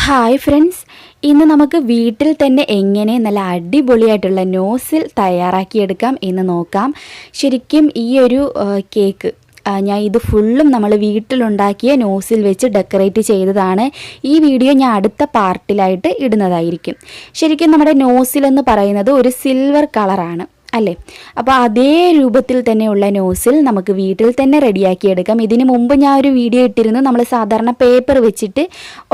Hi friends, ഇന്ന് നമുക്ക് വീട്ടിൽ തന്നെ എങ്ങനെ നല്ല അടിപൊളിയായിട്ടുള്ള നോസിൽ തയ്യാറാക്കിയെടുക്കാം എന്ന് നോക്കാം. ശരിക്കും ഈ ഒരു കേക്ക് ഞാൻ ഇത് ഫുള്ളും നമ്മൾ വീട്ടിലുണ്ടാക്കിയ നോസിൽ വെച്ച് ഡെക്കറേറ്റ് ചെയ്തതാണ്. ഈ വീഡിയോ ഞാൻ അടുത്ത പാർട്ടിലായിട്ട് ഇടുന്നതായിരിക്കും. ശരിക്കും നമ്മുടെ നോസിലെന്ന് പറയുന്നത് ഒരു സിൽവർ കളറാണ് അല്ലേ? അപ്പോൾ അതേ രൂപത്തിൽ തന്നെയുള്ള നോസിൽ നമുക്ക് വീട്ടിൽ തന്നെ റെഡിയാക്കിയെടുക്കാം. ഇതിന് മുമ്പ് ഞാൻ ഒരു വീഡിയോ ഇട്ടിരുന്നു, നമ്മൾ സാധാരണ പേപ്പർ വെച്ചിട്ട്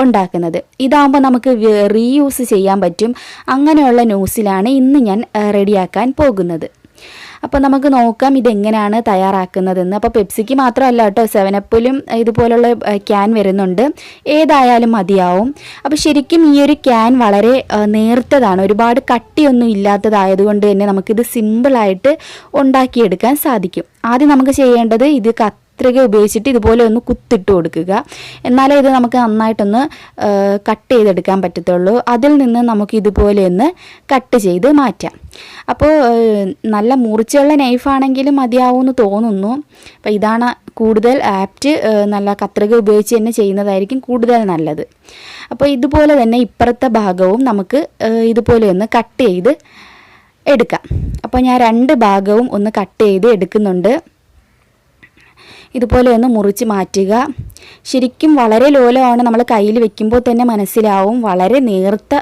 ഉണ്ടാക്കുന്നത്. ഇതാകുമ്പോൾ നമുക്ക് റീയൂസ് ചെയ്യാൻ പറ്റും. അങ്ങനെയുള്ള നോസിലാണ് ഇന്ന് ഞാൻ റെഡിയാക്കാൻ പോകുന്നത്. അപ്പോൾ നമുക്ക് നോക്കാം ഇതെങ്ങനെയാണ് തയ്യാറാക്കുന്നതെന്ന്. അപ്പോൾ പെപ്സിക്ക് മാത്രമല്ല കേട്ടോ, 7-അപ്പിലും ഇതുപോലുള്ള ക്യാൻ വരുന്നുണ്ട്. ഏതായാലും മതിയാവും. അപ്പോൾ ശരിക്കും ഈ ഒരു ക്യാൻ വളരെ നേർത്തതാണ്, ഒരുപാട് കട്ടിയൊന്നും ഇല്ലാത്തതായതുകൊണ്ട് തന്നെ നമുക്കിത് സിമ്പിളായിട്ട് ഉണ്ടാക്കിയെടുക്കാൻ സാധിക്കും. ആദ്യം നമുക്ക് ചെയ്യേണ്ടത് ഇത് കത്രിക ഉപയോഗിച്ചിട്ട് ഇതുപോലെ ഒന്ന് കുത്തിട്ട് കൊടുക്കുക. എന്നാലേ ഇത് നമുക്ക് നന്നായിട്ടൊന്ന് കട്ട് ചെയ്തെടുക്കാൻ പറ്റത്തുള്ളൂ. അതിൽ നിന്ന് നമുക്ക് ഇതുപോലെ ഒന്ന് കട്ട് ചെയ്ത് മാറ്റാം. അപ്പോൾ നല്ല മുറിച്ചുള്ള നൈഫാണെങ്കിലും മതിയാവുമെന്ന് തോന്നുന്നു. അപ്പോൾ ഇതാണ് കൂടുതൽ ആപ്റ്റ്. നല്ല കത്രിക ഉപയോഗിച്ച് തന്നെ ചെയ്യുന്നതായിരിക്കും കൂടുതൽ നല്ലത്. അപ്പോൾ ഇതുപോലെ തന്നെ ഇപ്പുറത്തെ ഭാഗവും നമുക്ക് ഇതുപോലെ ഒന്ന് കട്ട് ചെയ്ത് എടുക്കാം. അപ്പോൾ ഞാൻ 2 ഭാഗവും ഒന്ന് കട്ട് ചെയ്ത് എടുക്കുന്നുണ്ട്. ഇതുപോലെ ഒന്ന് മുറിച്ച് മാറ്റുക. ശരിക്കും വളരെ ലോലമാണ്, നമ്മൾ കയ്യിൽ വെക്കുമ്പോൾ തന്നെ മനസ്സിലാവും. വളരെ നേർത്ത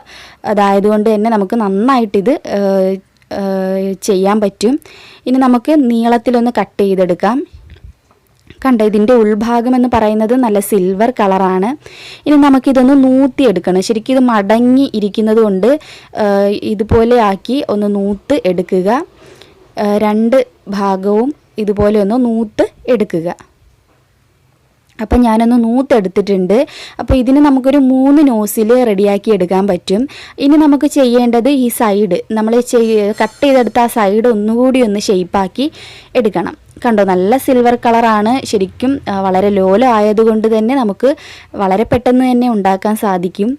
അതായതുകൊണ്ട് തന്നെ നമുക്ക് നന്നായിട്ടിത് ചെയ്യാൻ പറ്റും. ഇനി നമുക്ക് നീളത്തിലൊന്ന് കട്ട് ചെയ്തെടുക്കാം. കണ്ടോ, ഇതിൻ്റെ ഉൾഭാഗം എന്ന് പറയുന്നത് നല്ല സിൽവർ കളറാണ്. ഇനി നമുക്കിതൊന്ന് നൂത്തിയെടുക്കണം. ശരിക്കും ഇത് മടങ്ങി ഇരിക്കുന്നത് കൊണ്ട് ഇതുപോലെ ആക്കി ഒന്ന് നൂത്ത് എടുക്കുക. 2 ഭാഗവും ഇതുപോലെ ഒന്ന് നൂത്ത് എടുക്കുക. അപ്പം ഞാനൊന്ന് നൂത്തെടുത്തിട്ടുണ്ട്. അപ്പോൾ ഇതിന് നമുക്കൊരു 3 നോസിൽ റെഡിയാക്കി എടുക്കാൻ പറ്റും. ഇനി നമുക്ക് ചെയ്യേണ്ടത് ഈ സൈഡ് നമ്മൾ കട്ട് ചെയ്തെടുത്ത ആ സൈഡ് ഒന്നുകൂടി ഒന്ന് ഷേപ്പാക്കി എടുക്കണം. കണ്ടോ, നല്ല സിൽവർ കളറാണ്. ശരിക്കും വളരെ ലോല ആയതുകൊണ്ട് തന്നെ നമുക്ക് വളരെ പെട്ടെന്ന് തന്നെ ഉണ്ടാക്കാൻ സാധിക്കും.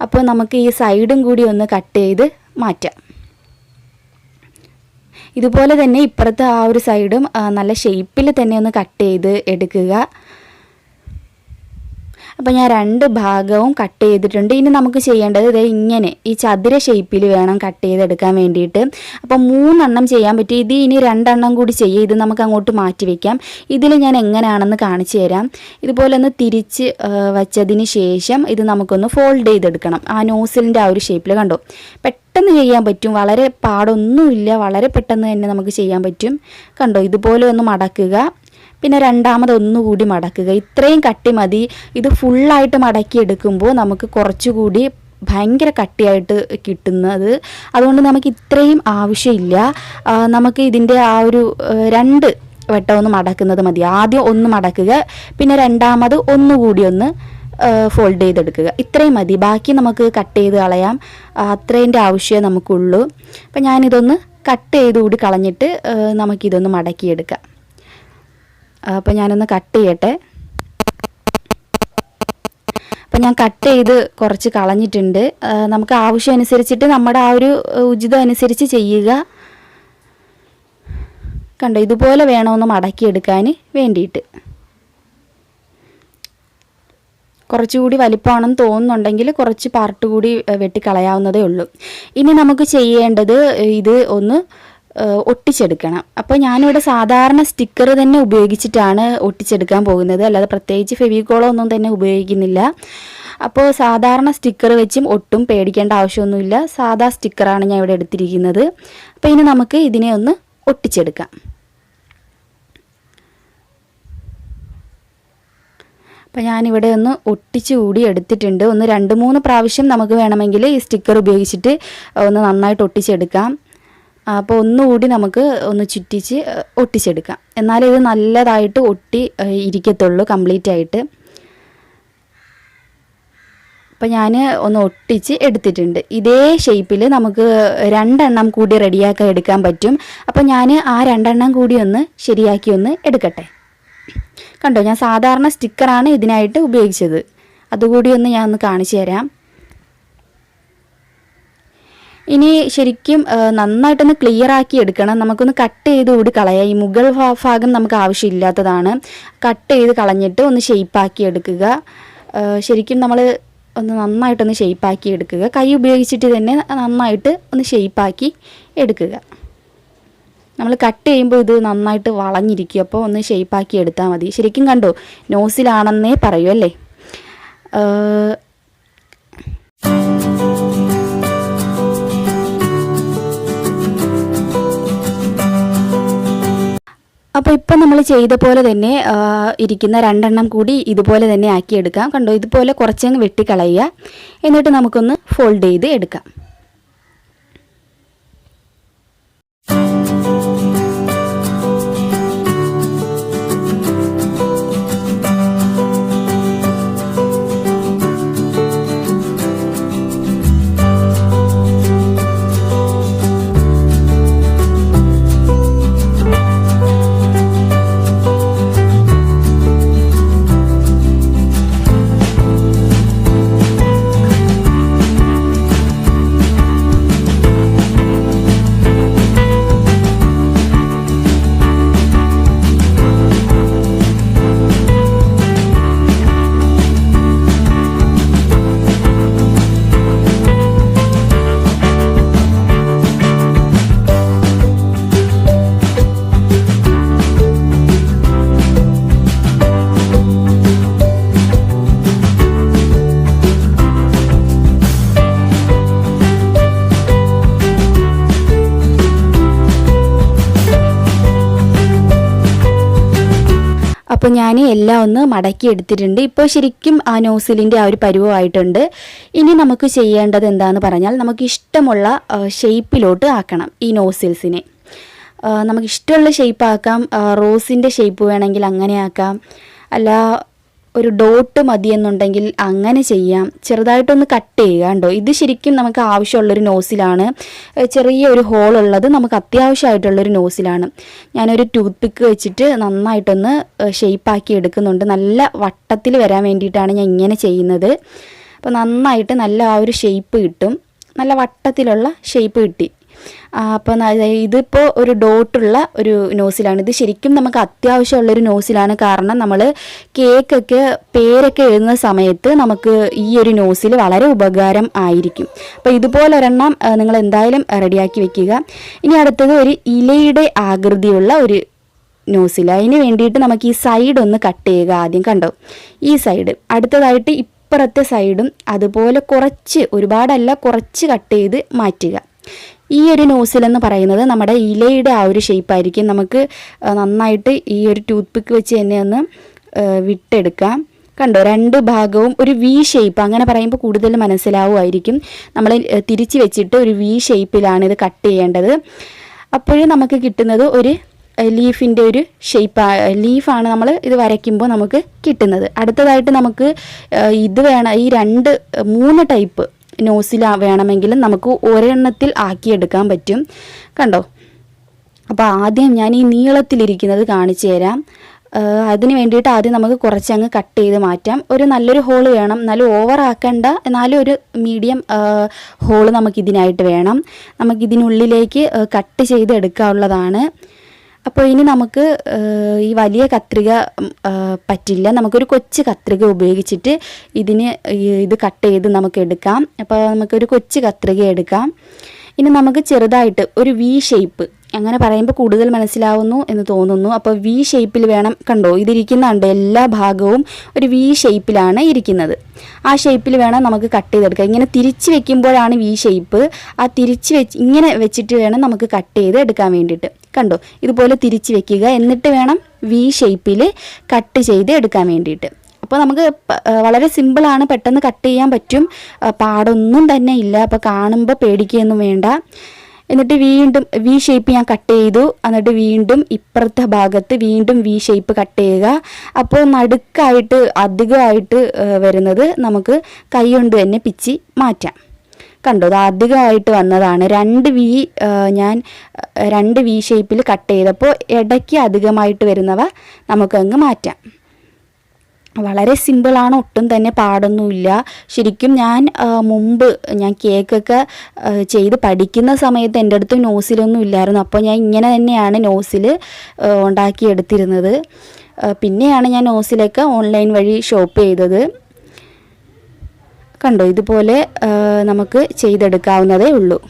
അപ്പോൾ നമുക്ക് ഈ സൈഡും കൂടി ഒന്ന് കട്ട് ചെയ്ത് മാറ്റാം. ഇതുപോലെ തന്നെ ഇപ്പുറത്തെ ആ ഒരു സൈഡും നല്ല ഷേപ്പിൽ തന്നെ ഒന്ന് കട്ട് ചെയ്ത് എടുക്കുക. അപ്പോൾ ഞാൻ 2 ഭാഗവും കട്ട് ചെയ്തിട്ടുണ്ട്. ഇനി നമുക്ക് ചെയ്യേണ്ടത് ഇത് ഇങ്ങനെ ഈ ചതുര ഷേപ്പിൽ വേണം കട്ട് ചെയ്തെടുക്കാൻ വേണ്ടിയിട്ട്. അപ്പോൾ 3 എണ്ണം ചെയ്യാൻ പറ്റും. ഇത് ഇനി 2 എണ്ണം കൂടി ചെയ്യുക. ഇത് നമുക്ക് അങ്ങോട്ട് മാറ്റി വയ്ക്കാം. ഇതിൽ ഞാൻ എങ്ങനെയാണെന്ന് കാണിച്ചു തരാം. ഇതുപോലെ ഒന്ന് തിരിച്ച് വച്ചതിന് ശേഷം ഇത് നമുക്കൊന്ന് ഫോൾഡ് ചെയ്തെടുക്കണം. ആ നോസിലിൻ്റെ ആ ഒരു ഷേപ്പിൽ കണ്ടോ, പെട്ടെന്ന് ചെയ്യാൻ പറ്റും. വളരെ പാടൊന്നുമില്ല, വളരെ പെട്ടെന്ന് തന്നെ നമുക്ക് ചെയ്യാൻ പറ്റും. കണ്ടോ, ഇതുപോലെ ഒന്ന് മടക്കുക. പിന്നെ രണ്ടാമത് ഒന്നുകൂടി മടക്കുക. ഇത്രയും കട്ടി മതി. ഇത് ഫുള്ളായിട്ട് മടക്കിയെടുക്കുമ്പോൾ നമുക്ക് കുറച്ചുകൂടി ഭയങ്കര കട്ടിയായിട്ട് കിട്ടുന്നത്. അതുകൊണ്ട് നമുക്ക് ഇത്രയും ആവശ്യമില്ല. നമുക്ക് ഇതിൻ്റെ ആ ഒരു 2 വട്ടം ഒന്ന് മടക്കുന്നത് മതി. ആദ്യം ഒന്ന് മടക്കുക, പിന്നെ രണ്ടാമത് ഒന്നുകൂടി ഒന്ന് ഫോൾഡ് ചെയ്തെടുക്കുക. ഇത്രയും മതി. ബാക്കി നമുക്ക് കട്ട് ചെയ്ത് കളയാം. അത്രേൻ്റെ ആവശ്യമേ നമുക്കുള്ളൂ. അപ്പം ഞാനിതൊന്ന് കട്ട് ചെയ്ത് കൂടി കളഞ്ഞിട്ട് നമുക്കിതൊന്ന് മടക്കിയെടുക്കാം. അപ്പോൾ ഞാനൊന്ന് കട്ട് ചെയ്യട്ടെ. അപ്പം ഞാൻ കട്ട് ചെയ്ത് കുറച്ച് കളഞ്ഞിട്ടുണ്ട്. നമുക്ക് ആവശ്യം അനുസരിച്ചിട്ട് നമ്മുടെ ആ ഒരു ഉചിതം അനുസരിച്ച് ചെയ്യുക. കണ്ടോ, ഇതുപോലെ വേണമെന്ന് മടക്കിയെടുക്കാൻ വേണ്ടിയിട്ട്. കുറച്ചുകൂടി വലിപ്പമാണെന്ന് തോന്നുന്നുണ്ടെങ്കിൽ കുറച്ച് പാർട്ട് കൂടി വെട്ടിക്കളയാവുന്നതേ ഉള്ളൂ. ഇനി നമുക്ക് ചെയ്യേണ്ടത് ഇത് ഒന്ന് ഒട്ടിച്ചെടുക്കണം. അപ്പോൾ ഞാനിവിടെ സാധാരണ സ്റ്റിക്കർ തന്നെ ഉപയോഗിച്ചിട്ടാണ് ഒട്ടിച്ചെടുക്കാൻ പോകുന്നത്, അല്ലാതെ പ്രത്യേകിച്ച് ഫെവിക്കോളോ ഒന്നും തന്നെ ഉപയോഗിക്കുന്നില്ല. അപ്പോൾ സാധാരണ സ്റ്റിക്കർ വെച്ചും ഒട്ടും പേടിക്കേണ്ട ആവശ്യമൊന്നുമില്ല. സാധാ സ്റ്റിക്കറാണ് ഞാൻ ഇവിടെ എടുത്തിരിക്കുന്നത്. അപ്പോൾ ഇനി നമുക്ക് ഇതിനെ ഒന്ന് ഒട്ടിച്ചെടുക്കാം. അപ്പോൾ ഞാനിവിടെ ഒന്ന് ഒട്ടിച്ച് കൂടി എടുത്തിട്ടുണ്ട്. ഒന്ന് 2-3 പ്രാവശ്യം നമുക്ക് വേണമെങ്കിൽ ഈ സ്റ്റിക്കർ ഉപയോഗിച്ചിട്ട് ഒന്ന് നന്നായിട്ട് ഒട്ടിച്ചെടുക്കാം. അപ്പോൾ ഒന്നുകൂടി നമുക്ക് ഒന്ന് ചുറ്റിച്ച് ഒട്ടിച്ചെടുക്കാം. എന്നാലേ ഇത് നല്ലതായിട്ട് ഒട്ടി ഇരിക്കത്തുള്ളൂ കംപ്ലീറ്റ് ആയിട്ട്. അപ്പോൾ ഞാൻ ഒന്ന് ഒട്ടിച്ച് എടുത്തിട്ടുണ്ട്. ഇതേ ഷേപ്പിൽ നമുക്ക് 2 എണ്ണം കൂടി റെഡിയാക്കി എടുക്കാൻ പറ്റും. അപ്പോൾ ഞാൻ ആ 2 എണ്ണം കൂടി ഒന്ന് ശരിയാക്കി ഒന്ന് എടുക്കട്ടെ. കണ്ടോ, ഞാൻ സാധാരണ സ്റ്റിക്കറാണ് ഇതിനായിട്ട് ഉപയോഗിച്ചത്. അതുകൂടി ഒന്ന് ഞാൻ ഒന്ന് കാണിച്ചു തരാം. ഇനി ശരിക്കും നന്നായിട്ടൊന്ന് ക്ലിയർ ആക്കി എടുക്കണം. നമുക്കൊന്ന് കട്ട് ചെയ്ത് കൂടി കളയാം. ഈ മുകൾ ഭാഗം നമുക്ക് ആവശ്യമില്ലാത്തതാണ്. കട്ട് ചെയ്ത് കളഞ്ഞിട്ട് ഒന്ന് ഷേപ്പാക്കി എടുക്കുക. ശരിക്കും നമ്മൾ ഒന്ന് നന്നായിട്ടൊന്ന് ഷേപ്പാക്കി എടുക്കുക. കൈ ഉപയോഗിച്ചിട്ട് തന്നെ നന്നായിട്ട് ഒന്ന് ഷേപ്പാക്കി എടുക്കുക. നമ്മൾ കട്ട് ചെയ്യുമ്പോൾ ഇത് നന്നായിട്ട് വളഞ്ഞിരിക്കും. അപ്പോൾ ഒന്ന് ഷേപ്പാക്കി എടുത്താൽ മതി. ശരിക്കും കണ്ടോ, നോസിലാണെന്നേ പറയൂ അല്ലേ. അപ്പോൾ ഇപ്പം നമ്മൾ ചെയ്ത പോലെ തന്നെ ഇരിക്കുന്ന 2 എണ്ണം കൂടി ഇതുപോലെ തന്നെ ആക്കിയെടുക്കാം. കണ്ടോ, ഇതുപോലെ കുറച്ചങ്ങ് വെട്ടിക്കളയുക. എന്നിട്ട് നമുക്കൊന്ന് ഫോൾഡ് ചെയ്ത് എടുക്കാം. അപ്പോൾ ഞാൻ എല്ലാം ഒന്ന് മടക്കി എടുത്തിട്ടുണ്ട്. ഇപ്പോൾ ശരിക്കും ആ നോസിലിൻ്റെ ആ ഒരു പരുവമായിട്ടുണ്ട്. ഇനി നമുക്ക് ചെയ്യേണ്ടത് എന്താണെന്ന് പറഞ്ഞാൽ, നമുക്ക് ഇഷ്ടമുള്ള ഷേപ്പിലോട്ട് ആക്കണം ഈ നോസിൽസിനെ. നമുക്കിഷ്ടമുള്ള ഷേപ്പ് ആക്കാം. റോസിൻ്റെ ഷേപ്പ് വേണമെങ്കിൽ അങ്ങനെ ആക്കാം, അല്ല ഒരു ഡോട്ട് മതിയെന്നുണ്ടെങ്കിൽ അങ്ങനെ ചെയ്യാം. ചെറുതായിട്ടൊന്ന് കട്ട് ചെയ്യുക. കണ്ടോ, ഇത് ശരിക്കും നമുക്ക് ആവശ്യമുള്ളൊരു നോസിലാണ്. ചെറിയ ഒരു ഹോളുള്ളത് നമുക്ക് അത്യാവശ്യമായിട്ടുള്ളൊരു നോസിലാണ്. ഞാനൊരു ടൂത്ത് പിക്ക് വെച്ചിട്ട് നന്നായിട്ടൊന്ന് ഷേപ്പാക്കി എടുക്കുന്നുണ്ട്. നല്ല വട്ടത്തിൽ വരാൻ വേണ്ടിയിട്ടാണ് ഞാൻ ഇങ്ങനെ ചെയ്യുന്നത്. അപ്പോൾ നന്നായിട്ട് നല്ല ആ ഒരു ഷേപ്പ് കിട്ടും. നല്ല വട്ടത്തിലുള്ള ഷേപ്പ് കിട്ടി. അപ്പോൾ ഇതിപ്പോൾ ഒരു ഡോട്ടുള്ള ഒരു നോസിലാണ്. ഇത് ശരിക്കും നമുക്ക് അത്യാവശ്യമുള്ളൊരു നോസിലാണ്. കാരണം നമ്മൾ കേക്കൊക്കെ പേരൊക്കെ എഴുതുന്ന സമയത്ത് നമുക്ക് ഈ ഒരു നോസിൽ വളരെ ഉപകാരം ആയിരിക്കും. അപ്പോൾ ഇതുപോലെ ഒരെണ്ണം നിങ്ങൾ എന്തായാലും റെഡിയാക്കി വെക്കുക. ഇനി അടുത്തത് ഒരു ഇലയുടെ ആകൃതിയുള്ള ഒരു നോസിൽ. അതിന് വേണ്ടിയിട്ട് നമുക്ക് ഈ സൈഡ് ഒന്ന് കട്ട് ചെയ്യുക ആദ്യം. കണ്ടോ, ഈ സൈഡ്. അടുത്തതായിട്ട് ഇപ്പുറത്തെ സൈഡും അതുപോലെ കുറച്ച്, ഒരുപാടല്ല, കുറച്ച് കട്ട് ചെയ്ത് മാറ്റുക. ഈ ഒരു നോസിലെന്ന് പറയുന്നത് നമ്മുടെ ഇലയുടെ ആ ഒരു ഷേപ്പായിരിക്കും. നമുക്ക് നന്നായിട്ട് ഈ ഒരു ടൂത്ത് പിക്ക് വെച്ച് തന്നെ ഒന്ന് വിട്ടെടുക്കാം. കണ്ടോ, 2 ഭാഗവും ഒരു വി ഷേപ്പ്. അങ്ങനെ പറയുമ്പോൾ കൂടുതൽ മനസ്സിലാവുമായിരിക്കും. നമ്മൾ തിരിച്ച് വെച്ചിട്ട് ഒരു വി ഷേപ്പിലാണ് ഇത് കട്ട് ചെയ്യേണ്ടത്. അപ്പോഴും നമുക്ക് കിട്ടുന്നത് ഒരു ലീഫിൻ്റെ ഒരു ഷേപ്പ്, ലീഫാണ് നമ്മൾ ഇത് വരയ്ക്കുമ്പോൾ നമുക്ക് കിട്ടുന്നത്. അടുത്തതായിട്ട് നമുക്ക് ഇത് വേണം, ഈ 3 ടൈപ്പ് നോസിൽ വേണമെങ്കിലും നമുക്ക് ഒരെണ്ണത്തിൽ ആക്കിയെടുക്കാൻ പറ്റും. കണ്ടോ, അപ്പോൾ ആദ്യം ഞാൻ ഈ നീളത്തിലിരിക്കുന്നത് കാണിച്ചു തരാം. അതിന് വേണ്ടിയിട്ട് ആദ്യം നമുക്ക് കുറച്ചങ്ങ് കട്ട് ചെയ്ത് മാറ്റാം. ഒരു നല്ലൊരു ഹോള് വേണം, എന്നാലും ഓവർ ആക്കണ്ട, എന്നാലും ഒരു മീഡിയം ഹോള് നമുക്കിതിനായിട്ട് വേണം. നമുക്കിതിനുള്ളിലേക്ക് കട്ട് ചെയ്ത് എടുക്കാനുള്ളതാണ്. അപ്പോൾ ഇനി നമുക്ക് ഈ വലിയ കത്രിക പറ്റില്ല. നമുക്കൊരു കൊച്ചു കത്രിക ഉപയോഗിച്ചിട്ട് ഇത് കട്ട് ചെയ്ത് നമുക്ക് എടുക്കാം. അപ്പോൾ നമുക്കൊരു കൊച്ചു കത്രിക എടുക്കാം. ഇനി നമുക്ക് ചെറുതായിട്ട് ഒരു വി ഷേപ്പ്, അങ്ങനെ പറയുമ്പോൾ കൂടുതൽ മനസ്സിലാവുന്നു എന്ന് തോന്നുന്നു. അപ്പോൾ വി ഷേപ്പിൽ വേണം. കണ്ടോ, ഇതിരിക്കുന്നുണ്ട്, എല്ലാ ഭാഗവും ഒരു വി ഷേപ്പിലാണ് ഇരിക്കുന്നത്. ആ ഷേപ്പിൽ വേണം നമുക്ക് കട്ട് ചെയ്തെടുക്കാം. ഇങ്ങനെ തിരിച്ച് വെക്കുമ്പോഴാണ് വി ഷേപ്പ്. ആ ഇങ്ങനെ വെച്ചിട്ട് വേണം നമുക്ക് കട്ട് ചെയ്ത് എടുക്കാൻ വേണ്ടിയിട്ട്. കണ്ടോ, ഇതുപോലെ തിരിച്ച് വെക്കുക. എന്നിട്ട് വേണം വി ഷേപ്പിൽ കട്ട് ചെയ്ത് എടുക്കാൻ വേണ്ടിയിട്ട്. അപ്പോൾ നമുക്ക് വളരെ സിമ്പിളാണ്, പെട്ടെന്ന് കട്ട് ചെയ്യാൻ പറ്റും, പാടൊന്നും തന്നെ ഇല്ല. അപ്പോൾ കാണുമ്പോൾ പേടിക്കുകയൊന്നും വേണ്ട. എന്നിട്ട് വീണ്ടും വി ഷേപ്പ് ഞാൻ കട്ട് ചെയ്തു. എന്നിട്ട് വീണ്ടും ഇപ്പുറത്തെ ഭാഗത്ത് വീണ്ടും വി ഷേപ്പ് കട്ട് ചെയ്യുക. അപ്പോൾ നടുക്കായിട്ട് അധികമായിട്ട് വരുന്നത് നമുക്ക് കൈ കൊണ്ട് തന്നെ പിച്ചി മാറ്റാം. കണ്ടോ, അത് അധികമായിട്ട് വന്നതാണ്. ഞാൻ 2 വി ഷേപ്പിൽ കട്ട് ചെയ്തപ്പോൾ ഇടയ്ക്ക് അധികമായിട്ട് വരുന്നവ നമുക്കങ്ങ് മാറ്റാം. വളരെ സിമ്പിളാണ്, ഒട്ടും തന്നെ പാടൊന്നുമില്ല. ശരിക്കും മുമ്പ് ഞാൻ കേക്കൊക്കെ ചെയ്ത് പഠിക്കുന്ന സമയത്ത് എൻ്റെ അടുത്ത് നോസിലൊന്നും ഇല്ലായിരുന്നു. അപ്പോൾ ഞാൻ ഇങ്ങനെ തന്നെയാണ് നോസിൽ ഉണ്ടാക്കിയെടുത്തിരുന്നത്. പിന്നെയാണ് ഞാൻ നോസിലൊക്കെ ഓൺലൈൻ വഴി ഷോപ്പ് ചെയ്തത്. കണ്ടോ, ഇതുപോലെ നമുക്ക് ചെയ്തെടുക്കാവുന്നതേ ഉള്ളൂ.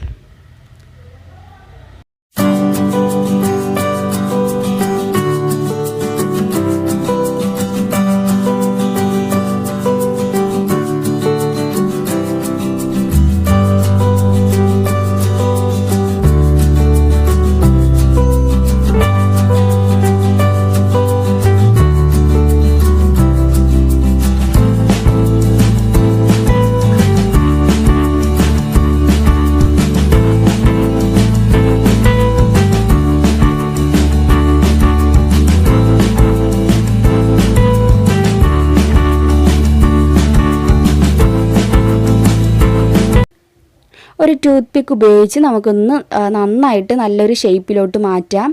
ഒരു ടൂത്ത് പിക്ക് ഉപയോഗിച്ച് നമുക്കൊന്ന് നന്നായിട്ട് നല്ലൊരു ഷേപ്പിലോട്ട് മാറ്റാം.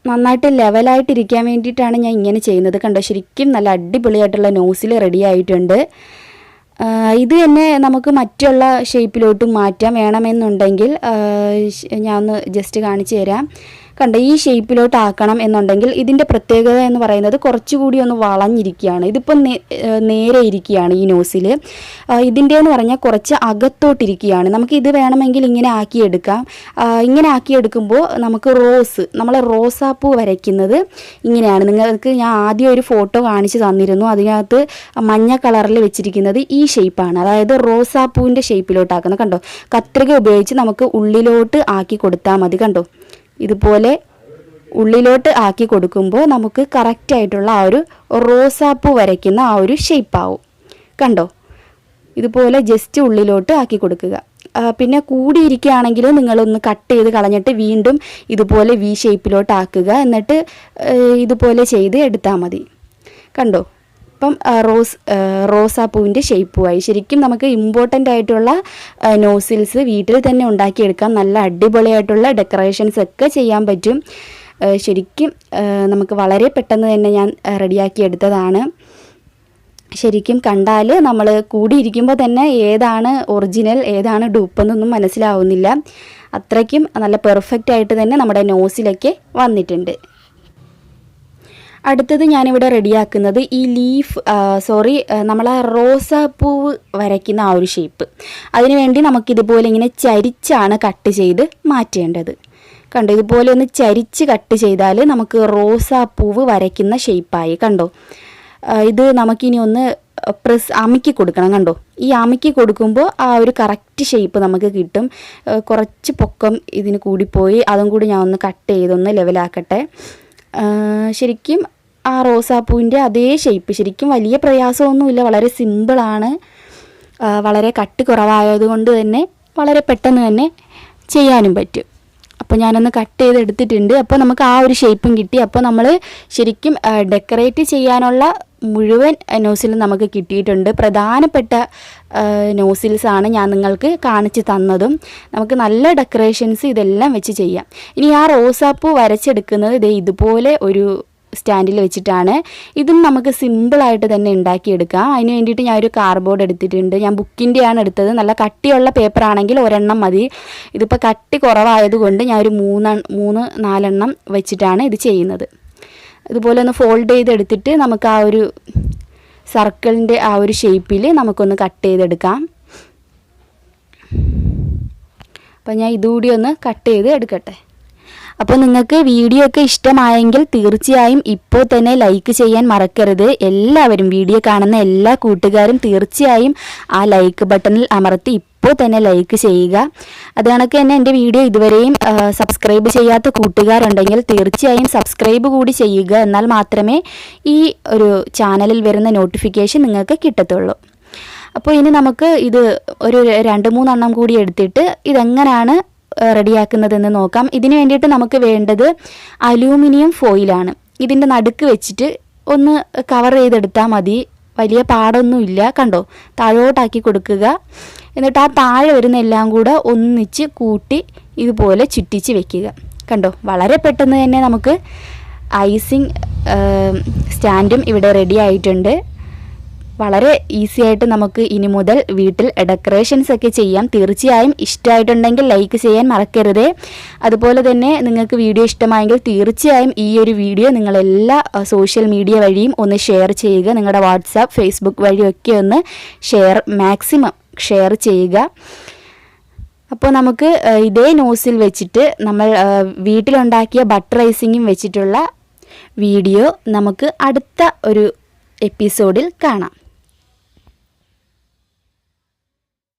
നന്നായിട്ട് ലെവലായിട്ടിരിക്കാൻ വേണ്ടിയിട്ടാണ് ഞാൻ ഇങ്ങനെ ചെയ്യുന്നത്. കണ്ടോ, ശരിക്കും നല്ല അടിപൊളിയായിട്ടുള്ള നോസിൽ റെഡി ആയിട്ടുണ്ട്. ഇത് തന്നെ നമുക്ക് മറ്റുള്ള ഷേപ്പിലോട്ട് മാറ്റാം. വേണമെന്നുണ്ടെങ്കിൽ ഞാൻ ഒന്ന് ജസ്റ്റ് കാണിച്ചു തരാം. കണ്ടോ, ഈ ഷേപ്പിലോട്ട് ആക്കണം എന്നുണ്ടെങ്കിൽ ഇതിൻ്റെ പ്രത്യേകത എന്ന് പറയുന്നത് കുറച്ചുകൂടി ഒന്ന് വളഞ്ഞിരിക്കുകയാണ്. ഇതിപ്പം നേരെ ഇരിക്കുകയാണ് ഈ നോസിൽ. ഇതിൻ്റെ എന്ന് പറഞ്ഞാൽ കുറച്ച് അകത്തോട്ടിരിക്കുകയാണ്. നമുക്ക് ഇത് വേണമെങ്കിൽ ഇങ്ങനെ ആക്കിയെടുക്കാം. ഇങ്ങനെ ആക്കിയെടുക്കുമ്പോൾ നമുക്ക് നമ്മൾ റോസാപ്പൂ വരയ്ക്കുന്നത് ഇങ്ങനെയാണ്. നിങ്ങൾക്ക് ഞാൻ ആദ്യം ഒരു ഫോട്ടോ കാണിച്ച് തന്നിരുന്നു. അതിനകത്ത് മഞ്ഞ കളറിൽ വെച്ചിരിക്കുന്നത് ഈ ഷേപ്പാണ്, അതായത് റോസാപ്പൂവിൻ്റെ ഷേപ്പിലോട്ടാക്കുന്നത്. കണ്ടോ, കത്രിക ഉപയോഗിച്ച് നമുക്ക് ഉള്ളിലോട്ട് ആക്കി കൊടുത്താൽ മതി. കണ്ടോ, ഇതുപോലെ ഉള്ളിലോട്ട് ആക്കി കൊടുക്കുമ്പോൾ നമുക്ക് കറക്റ്റായിട്ടുള്ള ആ ഒരു റോസാപ്പൂ വരയ്ക്കുന്ന ആ ഒരു ഷേപ്പാവും. കണ്ടോ, ഇതുപോലെ ജസ്റ്റ് ഉള്ളിലോട്ട് ആക്കി കൊടുക്കുക. പിന്നെ കൂടിയിരിക്കുകയാണെങ്കിൽ നിങ്ങളൊന്ന് കട്ട് ചെയ്ത് കളഞ്ഞിട്ട് വീണ്ടും ഇതുപോലെ വി ഷേപ്പിലോട്ട് ആക്കുക. എന്നിട്ട് ഇതുപോലെ ചെയ്ത് എടുത്താൽ മതി. കണ്ടോ, ഇപ്പം റോസാപ്പൂവിൻ്റെ ഷേപ്പുമായി. ശരിക്കും നമുക്ക് ഇമ്പോർട്ടൻ്റ് ആയിട്ടുള്ള നോസിൽസ് വീട്ടിൽ തന്നെ ഉണ്ടാക്കിയെടുക്കാം. നല്ല അടിപൊളിയായിട്ടുള്ള ഡെക്കറേഷൻസ് ഒക്കെ ചെയ്യാൻ പറ്റും. ശരിക്കും നമുക്ക് വളരെ പെട്ടെന്ന് തന്നെ ഞാൻ റെഡിയാക്കി എടുത്തതാണ്. ശരിക്കും കണ്ടാൽ നമ്മൾ കൂടിയിരിക്കുമ്പോൾ തന്നെ ഏതാണ് ഒറിജിനൽ ഏതാണ് ഡൂപ്പെന്നൊന്നും മനസ്സിലാവുന്നില്ല. അത്രയ്ക്കും നല്ല പെർഫെക്റ്റ് ആയിട്ട് തന്നെ നമ്മുടെ നോസിലൊക്കെ വന്നിട്ടുണ്ട്. അടുത്തത് ഞാനിവിടെ റെഡിയാക്കുന്നത് ഈ നമ്മളെ റോസാപ്പൂവ് വരയ്ക്കുന്ന ആ ഒരു ഷേപ്പ്. അതിനുവേണ്ടി നമുക്കിതുപോലെ ഇങ്ങനെ ചരിച്ചാണ് കട്ട് ചെയ്ത് മാറ്റേണ്ടത്. കണ്ടോ, ഇതുപോലെ ഒന്ന് ചരിച്ച് കട്ട് ചെയ്താൽ നമുക്ക് റോസാപ്പൂവ് വരയ്ക്കുന്ന ഷേപ്പായി. കണ്ടോ, ഇത് നമുക്കിനി ഒന്ന് അമുക്കി കൊടുക്കണം. കണ്ടോ, ഈ അമുക്കി കൊടുക്കുമ്പോൾ ആ ഒരു കറക്റ്റ് ഷേപ്പ് നമുക്ക് കിട്ടും. കുറച്ച് പൊക്കം ഇതിന് കൂടിപ്പോയി, അതും കൂടി ഞാൻ ഒന്ന് കട്ട് ചെയ്തൊന്ന് ലെവലാക്കട്ടെ. ശരിക്കും ആ റോസാപ്പൂവിൻ്റെ അതേ ഷേപ്പ്. ശരിക്കും വലിയ പ്രയാസമൊന്നുമില്ല, വളരെ സിമ്പിളാണ്. വളരെ കട്ടി കുറവായതുകൊണ്ട് തന്നെ വളരെ പെട്ടെന്ന് തന്നെ ചെയ്യാനും പറ്റും. അപ്പോൾ ഞാനൊന്ന് കട്ട് ചെയ്തെടുത്തിട്ടുണ്ട്. അപ്പോൾ നമുക്ക് ആ ഒരു ഷേപ്പും കിട്ടി. അപ്പോൾ നമ്മൾ ശരിക്കും ഡെക്കറേറ്റ് ചെയ്യാനുള്ള മുഴുവൻ നോസിലും നമുക്ക് കിട്ടിയിട്ടുണ്ട്. പ്രധാനപ്പെട്ട നോസിൽസാണ് ഞാൻ നിങ്ങൾക്ക് കാണിച്ച് തന്നതും. നമുക്ക് നല്ല ഡെക്കറേഷൻസ് ഇതെല്ലാം വെച്ച് ചെയ്യാം. ഇനി ആ റോസാപ്പൂ വരച്ചെടുക്കുന്നത് ഇതുപോലെ ഒരു സ്റ്റാൻഡിൽ വെച്ചിട്ടാണ്. ഇതും നമുക്ക് സിമ്പിളായിട്ട് തന്നെ ഉണ്ടാക്കിയെടുക്കാം. അതിന് വേണ്ടിയിട്ട് ഞാനൊരു കാർഡ്ബോർഡ് എടുത്തിട്ടുണ്ട്. ഞാൻ ബുക്കിൻ്റെയാണ് എടുത്തത്. നല്ല കട്ടിയുള്ള പേപ്പറാണെങ്കിൽ ഒരെണ്ണം മതി. ഇതിപ്പോൾ കട്ടി കുറവായതുകൊണ്ട് ഞാനൊരു 3-4 വെച്ചിട്ടാണ് ഇത് ചെയ്യുന്നത്. ഇതുപോലെ ഒന്ന് ഫോൾഡ് ചെയ്തെടുത്തിട്ട് നമുക്ക് ആ ഒരു സർക്കിളിൻ്റെ ആ ഒരു ഷേപ്പിൽ നമുക്കൊന്ന് കട്ട് ചെയ്തെടുക്കാം. അപ്പോൾ ഞാൻ ഇതുകൂടി ഒന്ന് കട്ട് ചെയ്ത് എടുക്കട്ടെ. അപ്പോൾ നിങ്ങൾക്ക് വീഡിയോ ഒക്കെ ഇഷ്ടമായെങ്കിൽ തീർച്ചയായും ഇപ്പോൾ തന്നെ ലൈക്ക് ചെയ്യാൻ മറക്കരുത്. എല്ലാവരും വീഡിയോ കാണുന്ന എല്ലാ കൂട്ടുകാരും തീർച്ചയായും ആ ലൈക്ക് ബട്ടണിൽ അമർത്തി ഇപ്പോൾ തന്നെ ലൈക്ക് ചെയ്യുക. അത് കണക്ക് തന്നെ എൻ്റെ വീഡിയോ ഇതുവരെയും സബ്സ്ക്രൈബ് ചെയ്യാത്ത കൂട്ടുകാരുണ്ടെങ്കിൽ തീർച്ചയായും സബ്സ്ക്രൈബ് കൂടി ചെയ്യുക. എന്നാൽ മാത്രമേ ഈ ഒരു ചാനലിൽ വരുന്ന നോട്ടിഫിക്കേഷൻ നിങ്ങൾക്ക് കിട്ടത്തുള്ളൂ. അപ്പോൾ ഇനി നമുക്ക് ഇത് ഒരു 2-3 കൂടി എടുത്തിട്ട് ഇതെങ്ങനെയാണ് റെഡിയാക്കുന്നതെന്ന് നോക്കാം. ഇതിന് വേണ്ടിയിട്ട് നമുക്ക് വേണ്ടത് അലൂമിനിയം ഫോയിലാണ്. ഇതിൻ്റെ നടുക്ക് വെച്ചിട്ട് ഒന്ന് കവർ ചെയ്തെടുത്താൽ മതി. വലിയ പാടൊന്നുമില്ല. കണ്ടോ, താഴോട്ടാക്കി കൊടുക്കുക. എന്നിട്ട് ആ താഴെ വരുന്ന എല്ലാം കൂടെ ഒന്നിച്ച് കൂട്ടി ഇതുപോലെ ചുറ്റിച്ച് വെക്കുക. കണ്ടോ, വളരെ പെട്ടെന്ന് തന്നെ നമുക്ക് ഐസിങ് സ്റ്റാൻഡും ഇവിടെ റെഡി ആയിട്ടുണ്ട്. വളരെ ഈസി ആയിട്ട് നമുക്ക് ഇനി മുതൽ വീട്ടിൽ ഡെക്കറേഷൻസ് ഒക്കെ ചെയ്യാം. തീർച്ചയായും ഇഷ്ടമായിട്ടുണ്ടെങ്കിൽ ലൈക്ക് ചെയ്യാൻ മറക്കരുത്. അതുപോലെ തന്നെ നിങ്ങൾക്ക് വീഡിയോ ഇഷ്ടമായെങ്കിൽ തീർച്ചയായും ഈ ഒരു വീഡിയോ നിങ്ങളെല്ലാ സോഷ്യൽ മീഡിയ വഴിയും ഒന്ന് ഷെയർ ചെയ്യുക. നിങ്ങളുടെ വാട്സാപ്പ്, ഫേസ്ബുക്ക് വഴിയൊക്കെ ഒന്ന് മാക്സിമം ഷെയർ ചെയ്യുക. അപ്പോൾ നമുക്ക് ഇതേ നോസിൽ വെച്ചിട്ട് നമ്മൾ വീട്ടിലുണ്ടാക്കിയ ബട്ടർ ഐസിങ്ങും വെച്ചിട്ടുള്ള വീഡിയോ നമുക്ക് അടുത്ത ഒരു എപ്പിസോഡിൽ കാണാം.